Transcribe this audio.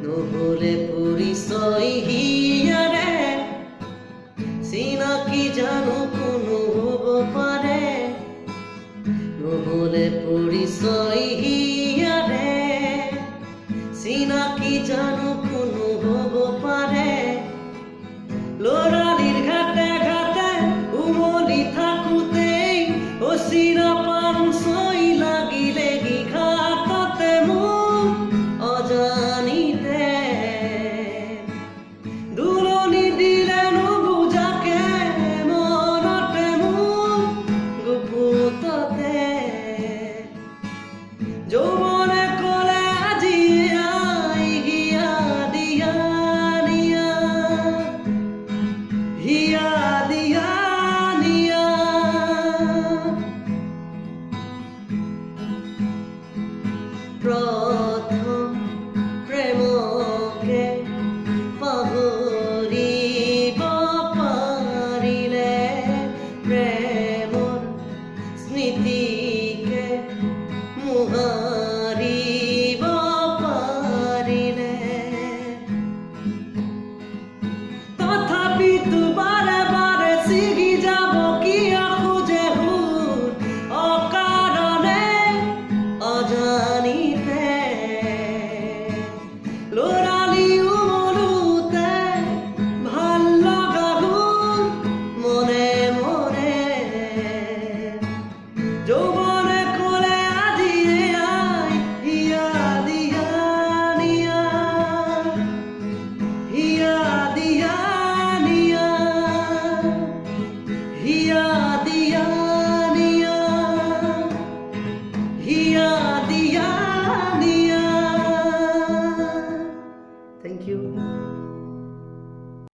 নহলে পৰিচয় হিয়াৰে চিনাকি জানো কোনো হ'ব পাৰে নহলে পৰিচয় হিয়াৰে চিনাকি জানো কোনো হ'ব পাৰে ল'ৰালিৰ ঘাটে ঘাটে উমলি থাকোঁতেই অচিনা পানচৈ লাগিলে ঘাটতে মোক অজানিতে দুলনি দিলে নুবুজাকে মনতে মোক গুপুততে যৌৱনে ক'লে আজি আই হিয়া দিয়া নিয়া হিয়া দিয়া নিয়া প্ৰথম প্ৰেমকে পাহৰিব পাৰিলে প্ৰেমৰ স্মৃতিকে মোহাৰিব পাৰিলে তথাপিতো বাৰে বাৰে ছিগি যাব কিয় খোজে সুৰ অকাৰণে অজানিতে ল'ৰালি উমলোতে ভাল লগা সুৰ মনে মনে যৌৱনে ক'লে আজি আই হিয়া দিয়া নিয়া হিয়া দিয়া নিয়া হিয়া